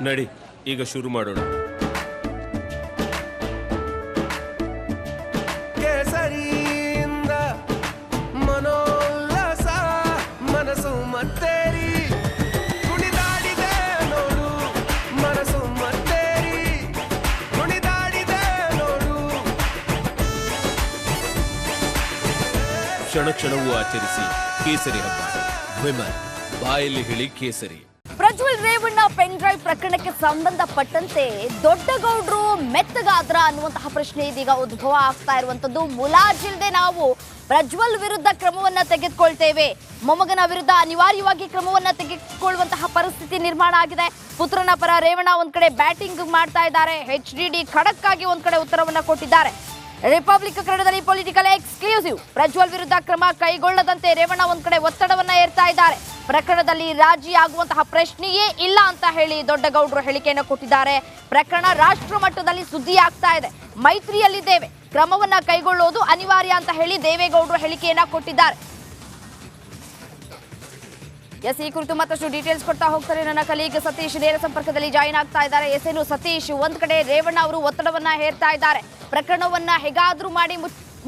ನಡಿ ಈಗ ಶುರು ಮಾಡೋಣ. ಕೇಸರಿಯಿಂದ ಮನೋಲ್ಲಾಸ ಮನಸ್ಸು ಮತ್ತೇರಿ ಕುಣಿದಾಡಿದೆ ನೋಡು, ಮನಸ್ಸು ಮತ್ತೇರಿ ಕುಣಿದಾಡಿದೆ ನೋಡು. ಕ್ಷಣ ಕ್ಷಣವೂ ಆಚರಿಸಿ ಕೇಸರಿ ಹಬ್ಬ. ವಿಮಲ್ ಬಾಯಲ್ಲಿ ಹೇಳಿ ಕೇಸರಿ. ಪ್ರಜ್ವಲ್ ರೇವಣ್ಣ ಪೆನ್ ಡ್ರೈವ್ ಪ್ರಕರಣಕ್ಕೆ ಸಂಬಂಧಪಟ್ಟಂತೆ ದೊಡ್ಡಗೌಡ್ರು ಮೆತ್ತಗಾದ್ರ ಅನ್ನುವಂತಹ ಪ್ರಶ್ನೆ ಇದೀಗ ಉದ್ಭವ ಆಗ್ತಾ ಇರುವಂತದ್ದು. ಮುಲಾಜಿಲ್ಲದೆ ನಾವು ಪ್ರಜ್ವಲ್ ವಿರುದ್ಧ ಕ್ರಮವನ್ನ ತೆಗೆದುಕೊಳ್ತೇವೆ, ಮೊಮ್ಮಗನ ವಿರುದ್ಧ ಅನಿವಾರ್ಯವಾಗಿ ಕ್ರಮವನ್ನ ತೆಗೆದುಕೊಳ್ಳುವಂತಹ ಪರಿಸ್ಥಿತಿ ನಿರ್ಮಾಣ ಆಗಿದೆ. ಪುತ್ರನ ಪರ ರೇವಣ್ಣ ಒಂದ್ ಕಡೆ ಬ್ಯಾಟಿಂಗ್ ಮಾಡ್ತಾ ಇದ್ದಾರೆ, HDD ಖಡಕ್ ಆಗಿ ಒಂದ್ ಕಡೆ ಉತ್ತರವನ್ನ ಕೊಟ್ಟಿದ್ದಾರೆ. ರಿಪಬ್ಲಿಕ್ ಕನ್ನಡದಲ್ಲಿ ಪೊಲಿಟಿಕಲ್ ಎಕ್ಸ್ಕ್ಲೂಸಿವ್. ಪ್ರಜ್ವಲ್ ವಿರುದ್ಧ ಕ್ರಮ ಕೈಗೊಳ್ಳದಂತೆ ರೇವಣ್ಣ ಒಂದ್ ಕಡೆ ಒತ್ತಡವನ್ನ ಏರ್ತಾ ಇದ್ದಾರೆ. ಪ್ರಕರಣದಲ್ಲಿ ರಾಜಿ ಆಗುವಂತಹ ಪ್ರಶ್ನೆಯೇ ಇಲ್ಲ ಅಂತ ಹೇಳಿ ದೊಡ್ಡಗೌಡರು ಹೇಳಿಕೆಯನ್ನು ಕೊಟ್ಟಿದ್ದಾರೆ. ಪ್ರಕರಣ ರಾಷ್ಟ್ರ ಮಟ್ಟದಲ್ಲಿ ಸುದ್ದಿ ಆಗ್ತಾ ಇದೆ. ಮೈತ್ರಿಯಲ್ಲಿದ್ದೇವೆ, ಕ್ರಮವನ್ನ ಕೈಗೊಳ್ಳೋದು ಅನಿವಾರ್ಯ ಅಂತ ಹೇಳಿ ದೇವೇಗೌಡರು ಹೇಳಿಕೆಯನ್ನ ಕೊಟ್ಟಿದ್ದಾರೆ. ಈ ಕುರಿತು ಮತ್ತಷ್ಟು ಡೀಟೇಲ್ಸ್ ಕೊಡ್ತಾ ಹೋಗ್ತಾರೆ ನನ್ನ ಕಲೀಗ್ ಸತೀಶ್ ನೇರ ಸಂಪರ್ಕದಲ್ಲಿ ಜಾಯಿನ್ ಆಗ್ತಾ ಇದ್ದಾರೆ. ಏನು ಸತೀಶ್, ಒಂದ್ ಕಡೆ ರೇವಣ್ಣ ಅವರು ಒತ್ತಡವನ್ನ ಹೇರ್ತಾ ಇದ್ದಾರೆ, ಪ್ರಕರಣವನ್ನ ಹೇಗಾದ್ರೂ ಮಾಡಿ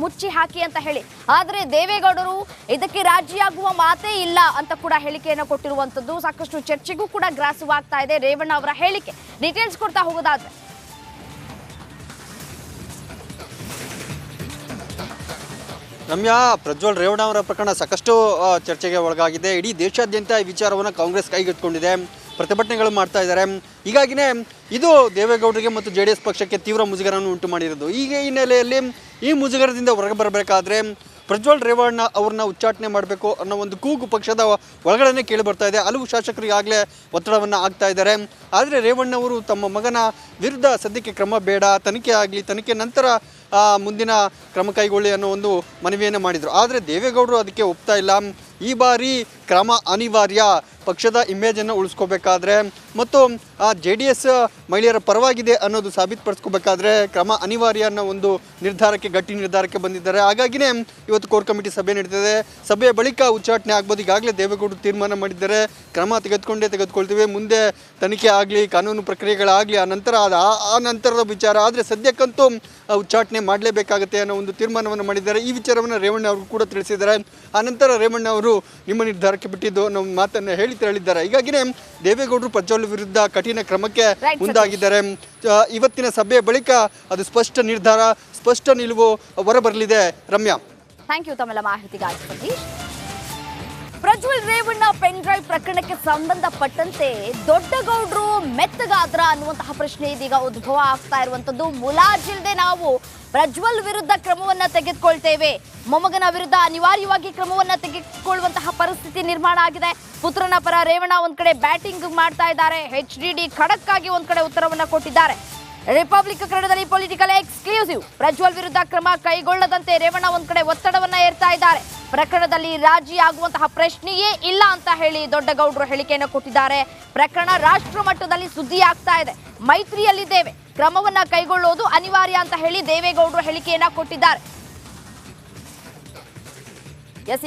ಮುಚ್ಚಿ ಹಾಕಿ ಅಂತ ಹೇಳಿ. ಆದ್ರೆ ದೇವೇಗೌಡರು ಇದಕ್ಕೆ ರಾಜಿಯಾಗುವ ಮಾತೇ ಇಲ್ಲ ಅಂತ ಕೂಡ ಹೇಳಿಕೆಯನ್ನು ಕೊಟ್ಟಿರುವಂತದ್ದು ಸಾಕಷ್ಟು ಚರ್ಚೆಗೂ ಕೂಡ ಗ್ರಾಸವಾಗ್ತಾ ಇದೆ ರೇವಣ್ಣ ಅವರ ಹೇಳಿಕೆ. ಡೀಟೇಲ್ಸ್ ಕೊಡ್ತಾ ಹೋಗೋದಾದ್ರೆ ರಮ್ಯಾ, ಪ್ರಜ್ವಲ್ ರೇವಣ್ಣ ಅವರ ಪ್ರಕರಣ ಸಾಕಷ್ಟು ಚರ್ಚೆಗೆ ಒಳಗಾಗಿದೆ. ಇಡೀ ದೇಶಾದ್ಯಂತ ಈ ವಿಚಾರವನ್ನು ಕಾಂಗ್ರೆಸ್ ಕೈಗೆತ್ತಿಕೊಂಡಿದೆ, ಪ್ರತಿಭಟನೆಗಳು ಮಾಡ್ತಾ ಇದ್ದಾರೆ. ಹೀಗಾಗಿನೇ ಇದು ದೇವೇಗೌಡರಿಗೆ ಮತ್ತು JDS ಪಕ್ಷಕ್ಕೆ ತೀವ್ರ ಮುಜುಗರವನ್ನು ಉಂಟು ಮಾಡಿರೋದು. ಈಗ ಈ ಹಿನ್ನೆಲೆಯಲ್ಲಿ ಈ ಮುಜುಗರದಿಂದ ಹೊರಗೆ ಬರಬೇಕಾದ್ರೆ ಪ್ರಜ್ವಲ್ ರೇವಣ್ಣ ಅವ್ರನ್ನ ಉಚ್ಚಾಟನೆ ಮಾಡಬೇಕು ಅನ್ನೋ ಒಂದು ಕೂಗು ಪಕ್ಷದ ಒಳಗಡೆ ಕೇಳಿ ಬರ್ತಾ ಇದೆ. ಹಲವು ಶಾಸಕರಿಗಾಗಲೇ ಒತ್ತಡವನ್ನು ಆಗ್ತಾ ಇದ್ದಾರೆ. ಆದರೆ ರೇವಣ್ಣ ಅವರು ತಮ್ಮ ಮಗನ ವಿರುದ್ಧ ಸದ್ಯಕ್ಕೆ ಕ್ರಮ ಬೇಡ, ತನಿಖೆ ಆಗಲಿ, ತನಿಖೆ ನಂತರ ಮುಂದಿನ ಕ್ರಮ ಕೈಗೊಳ್ಳಿ ಅನ್ನೋ ಒಂದು ಮನವಿಯನ್ನು ಮಾಡಿದರು. ಆದರೆ ದೇವೇಗೌಡರು ಅದಕ್ಕೆ ಒಪ್ತಾ ಇಲ್ಲ. ಈ ಬಾರಿ ಕ್ರಮ ಅನಿವಾರ್ಯ, ಪಕ್ಷದ ಇಮೇಜನ್ನು ಉಳಿಸ್ಕೋಬೇಕಾದ್ರೆ ಮತ್ತು JDS ಮಹಿಳೆಯರ ಪರವಾಗಿದೆ ಅನ್ನೋದು ಸಾಬೀತುಪಡಿಸ್ಕೋಬೇಕಾದ್ರೆ ಕ್ರಮ ಅನಿವಾರ್ಯ ಅನ್ನೋ ಒಂದು ಗಟ್ಟಿ ನಿರ್ಧಾರಕ್ಕೆ ಬಂದಿದ್ದಾರೆ. ಹಾಗಾಗಿನೇ ಇವತ್ತು ಕೋರ್ ಕಮಿಟಿ ಸಭೆ ನಡೀತಿದೆ. ಸಭೆಯ ಬಳಿಕ ಉಚ್ಚಾಟನೆ ಆಗ್ಬೋದು. ಈಗಾಗಲೇ ದೇವೇಗೌಡರು ತೀರ್ಮಾನ ಮಾಡಿದ್ದಾರೆ, ಕ್ರಮ ತೆಗೆದುಕೊಳ್ತೀವಿ, ಮುಂದೆ ತನಿಖೆ ಆಗಲಿ, ಕಾನೂನು ಪ್ರಕ್ರಿಯೆಗಳಾಗಲಿ, ಆ ನಂತರದ ವಿಚಾರ. ಆದರೆ ಸದ್ಯಕ್ಕಂತೂ ಉಚ್ಚಾಟನೆ ಮಾಡಲೇಬೇಕಾಗುತ್ತೆ ಅನ್ನೋ ಒಂದು ತೀರ್ಮಾನವನ್ನು ಮಾಡಿದ್ದಾರೆ. ಈ ವಿಚಾರವನ್ನು ರೇವಣ್ಣ ಅವರು ಕೂಡ ತಿಳಿಸಿದ್ದಾರೆ. ಆನಂತರ ರೇವಣ್ಣ ಅವರು ನಿಮ್ಮ ನಿರ್ಧಾರಕ್ಕೆ ಬಿಟ್ಟಿದ್ದು ಅನ್ನೋ ಮಾತನ್ನು ಹೇಳಿದ್ದಾರೆ. ಹೀಗಾಗಿನೇ ದೇವೇಗೌಡರು ಪ್ರಜ್ವಲ್ ವಿರುದ್ಧ ಕಠಿಣ ಕ್ರಮಕ್ಕೆ ಮುಂದಾಗಿದ್ದಾರೆ. ಇವತ್ತಿನ ಸಭೆಯ ಬಳಿಕ ಅದು ಸ್ಪಷ್ಟ ನಿರ್ಧಾರ, ಸ್ಪಷ್ಟ ನಿಲುವು ಹೊರಬರಲಿದೆ. ರಮ್ಯಾ, ಥ್ಯಾಂಕ್ ಯು ತಮ್ಮೆಲ್ಲ ಮಾಹಿತಿಗಾಗಿ ಸತೀಶ್. ಪ್ರಜ್ವಲ್ ರೇವಣ್ಣ ಪೆನ್ ಡ್ರೈವ್ ಪ್ರಕರಣಕ್ಕೆ ಸಂಬಂಧಪಟ್ಟಂತೆ ದೊಡ್ಡಗೌಡರು ಮೆತ್ತಗಾದ್ರ ಅನ್ನುವಂತಹ ಪ್ರಶ್ನೆ ಇದೀಗ ಉದ್ಭವ ಆಗ್ತಾ ಇರುವಂತದ್ದು. ಮುಲಾಜಿಲ್ಲದೆ ನಾವು ಪ್ರಜ್ವಲ್ ವಿರುದ್ಧ ಕ್ರಮವನ್ನ ತೆಗೆದುಕೊಳ್ತೇವೆ, ಮೊಮ್ಮಗನ ವಿರುದ್ಧ ಅನಿವಾರ್ಯವಾಗಿ ಕ್ರಮವನ್ನ ತೆಗೆದುಕೊಳ್ಳುವಂತಹ ಪರಿಸ್ಥಿತಿ ನಿರ್ಮಾಣ ಆಗಿದೆ. ಪುತ್ರನ ಪರ ರೇವಣ್ಣ ಒಂದ್ ಕಡೆ ಬ್ಯಾಟಿಂಗ್ ಮಾಡ್ತಾ ಇದ್ದಾರೆ, HDD ಖಡಕ್ ಆಗಿ ಒಂದ್ ಕಡೆ ಉತ್ತರವನ್ನ ಕೊಟ್ಟಿದ್ದಾರೆ. ರಿಪಬ್ಲಿಕ್ ಕನ್ನಡದಲ್ಲಿ ಪೊಲಿಟಿಕಲ್ ಎಕ್ಸ್ಕ್ಲೂಸಿವ್. ಪ್ರಜ್ವಲ್ ವಿರುದ್ಧ ಕ್ರಮ ಕೈಗೊಳ್ಳದಂತೆ ರೇವಣ್ಣ ಒಂದ್ ಕಡೆ ಒತ್ತಡವನ್ನ ಏರ್ತಾ ಇದ್ದಾರೆ. ಪ್ರಕರಣದಲ್ಲಿ ರಾಜಿ ಆಗುವಂತಹ ಪ್ರಶ್ನೆಯೇ ಇಲ್ಲ ಅಂತ ಹೇಳಿ ದೊಡ್ಡಗೌಡರು ಹೇಳಿಕೆಯನ್ನು ಕೊಟ್ಟಿದ್ದಾರೆ. ಪ್ರಕರಣ ರಾಷ್ಟ್ರ ಮಟ್ಟದಲ್ಲಿ ಸುದ್ದಿ ಆಗ್ತಾ ಇದೆ. ಮೈತ್ರಿಯಲ್ಲಿದ್ದೇವೆ, ಕ್ರಮವನ್ನ ಕೈಗೊಳ್ಳೋದು ಅನಿವಾರ್ಯ ಅಂತ ಹೇಳಿ ದೇವೇಗೌಡರು ಹೇಳಿಕೆಯನ್ನ ಕೊಟ್ಟಿದ್ದಾರೆ.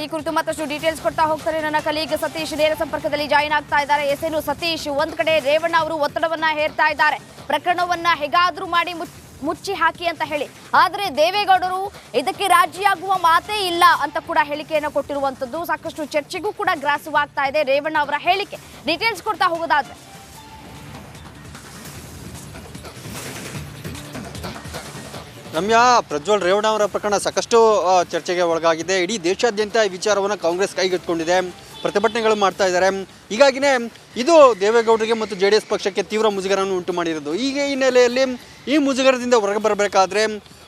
ಈ ಕುರಿತು ಮತ್ತಷ್ಟು ಡೀಟೇಲ್ಸ್ ಕೊಡ್ತಾ ಹೋಗ್ತಾರೆ ನನ್ನ ಕಲೀಗ್ ಸತೀಶ್ ನೇರ ಸಂಪರ್ಕದಲ್ಲಿ ಜಾಯಿನ್ ಆಗ್ತಾ ಇದ್ದಾರೆ. ಏನು ಸತೀಶ್, ಒಂದ್ ಕಡೆ ರೇವಣ್ಣ ಅವರು ಒತ್ತಡವನ್ನ ಹೇರ್ತಾ ಇದ್ದಾರೆ, ಪ್ರಕರಣವನ್ನ ಹೇಗಾದ್ರೂ ಮಾಡಿ ಮುಚ್ಚಿ ಹಾಕಿ ಅಂತ ಹೇಳಿ. ಆದ್ರೆ ದೇವೇಗೌಡರು ಇದಕ್ಕೆ ರಾಜಿಯಾಗುವ ಮಾತೇ ಇಲ್ಲ ಅಂತ ಕೂಡ ಹೇಳಿಕೆಯನ್ನು ಕೊಟ್ಟಿರುವಂತದ್ದು ಸಾಕಷ್ಟು ಚರ್ಚೆಗೂ ಕೂಡ ಗ್ರಾಸವಾಗ್ತಾ ಇದೆ ರೇವಣ್ಣ ಅವರ ಹೇಳಿಕೆ. ಡೀಟೇಲ್ಸ್ ಕೊಡ್ತಾ ಹೋಗೋದಾದ್ರೆ ರಮ್ಯಾ, ಪ್ರಜ್ವಲ್ ರೇವಣ್ಣ ಅವರ ಪ್ರಕರಣ ಸಾಕಷ್ಟು ಚರ್ಚೆಗೆ ಒಳಗಾಗಿದೆ. ಇಡೀ ದೇಶಾದ್ಯಂತ ಈ ವಿಚಾರವನ್ನು ಕಾಂಗ್ರೆಸ್ ಕೈಗೆತ್ತಿಕೊಂಡಿದೆ, ಪ್ರತಿಭಟನೆಗಳು ಮಾಡ್ತಾ ಇದ್ದಾರೆ. ಹೀಗಾಗಿನೇ ಇದು ದೇವೇಗೌಡರಿಗೆ ಮತ್ತು JDS ಪಕ್ಷಕ್ಕೆ ತೀವ್ರ ಮುಜುಗರವನ್ನು ಉಂಟು ಮಾಡಿರೋದು. ಈಗ ಈ ಹಿನ್ನೆಲೆಯಲ್ಲಿ ಈ ಮುಜುಗರದಿಂದ ಹೊರಗೆ ಬರಬೇಕಾದ್ರೆ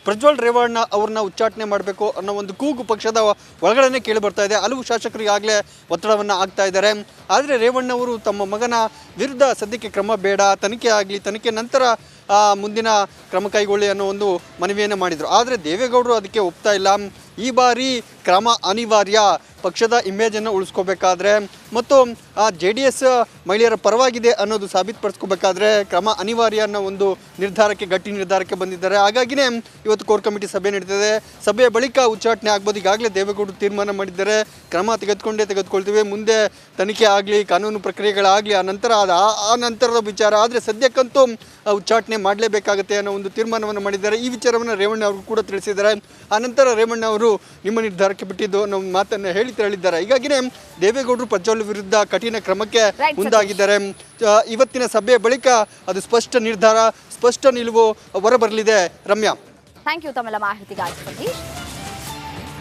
ಪ್ರಜ್ವಲ್ ರೇವಣ್ಣ ಅವ್ರನ್ನ ಉಚ್ಚಾಟನೆ ಮಾಡಬೇಕು ಅನ್ನೋ ಒಂದು ಕೂಗು ಪಕ್ಷದ ಒಳಗಡೆ ಕೇಳಿ ಬರ್ತಾ ಇದೆ. ಹಲವು ಶಾಸಕರಿಗಾಗಲೇ ಒತ್ತಡವನ್ನು ಆಗ್ತಾ ಇದ್ದಾರೆ. ಆದರೆ ರೇವಣ್ಣ ಅವರು ತಮ್ಮ ಮಗನ ವಿರುದ್ಧ ಸದ್ಯಕ್ಕೆ ಕ್ರಮ ಬೇಡ, ತನಿಖೆ ಆಗಲಿ, ತನಿಖೆ ನಂತರ ಮುಂದಿನ ಕ್ರಮ ಕೈಗೊಳ್ಳಿ ಅನ್ನೋ ಒಂದು ಮನವಿಯನ್ನು ಮಾಡಿದರು. ಆದರೆ ದೇವೇಗೌಡರು ಅದಕ್ಕೆ ಒಪ್ತಾ ಇಲ್ಲ. ಈ ಬಾರಿ ಕ್ರಮ ಅನಿವಾರ್ಯ, ಪಕ್ಷದ ಇಮೇಜನ್ನು ಉಳಿಸ್ಕೋಬೇಕಾದ್ರೆ ಮತ್ತು JDS ಮಹಿಳೆಯರ ಪರವಾಗಿದೆ ಅನ್ನೋದು ಸಾಬೀತುಪಡಿಸ್ಕೋಬೇಕಾದ್ರೆ ಕ್ರಮ ಅನಿವಾರ್ಯ ಅನ್ನೋ ಒಂದು ಗಟ್ಟಿ ನಿರ್ಧಾರಕ್ಕೆ ಬಂದಿದ್ದಾರೆ. ಹಾಗಾಗಿನೇ ಇವತ್ತು ಕೋರ್ ಕಮಿಟಿ ಸಭೆ ನಡೀತಿದೆ. ಸಭೆಯ ಬಳಿಕ ಉಚ್ಚಾಟನೆ ಆಗ್ಬೋದು. ಈಗಾಗಲೇ ದೇವೇಗೌಡರು ತೀರ್ಮಾನ ಮಾಡಿದ್ದಾರೆ, ಕ್ರಮ ತೆಗೆದುಕೊಳ್ತೀವಿ, ಮುಂದೆ ತನಿಖೆ ಆಗಲಿ, ಕಾನೂನು ಪ್ರಕ್ರಿಯೆಗಳಾಗಲಿ, ಆ ನಂತರದ ವಿಚಾರ. ಆದರೆ ಸದ್ಯಕ್ಕಂತೂ ಉಚ್ಚಾಟನೆ ಮಾಡಲೇಬೇಕಾಗುತ್ತೆ ಅನ್ನೋ ಒಂದು ತೀರ್ಮಾನವನ್ನು ಮಾಡಿದ್ದಾರೆ. ಈ ವಿಚಾರವನ್ನು ರೇವಣ್ಣ ಅವರು ಕೂಡ ತಿಳಿಸಿದ್ದಾರೆ. ಆನಂತರ ರೇವಣ್ಣ ಅವರು ನಿಮ್ಮ ನಿರ್ಧಾರಕ್ಕೆ ಬಿಟ್ಟಿದ್ದು ಅನ್ನೋ ಒಂದು ಮಾತನ್ನು ಹೇಳಿದ್ದಾರೆ. ಹೀಗಾಗಿನೇ ದೇವೇಗೌಡರು ಪ್ರಜ್ವಲ್ ವಿರುದ್ಧ ಕಠಿಣ ಕ್ರಮಕ್ಕೆ ಮುಂದಾಗಿದ್ದಾರೆ. ಇವತ್ತಿನ ಸಭೆಯ ಬಳಿಕ ಅದು ಸ್ಪಷ್ಟ ನಿಲುವು ಹೊರಬರಲಿದೆ. ರಮ್ಯಾ, ಥ್ಯಾಂಕ್ ಯು ತಮ್ಮೆಲ್ಲ ಮಾಹಿತಿಗಾಗಿ ಸತೀಶ್.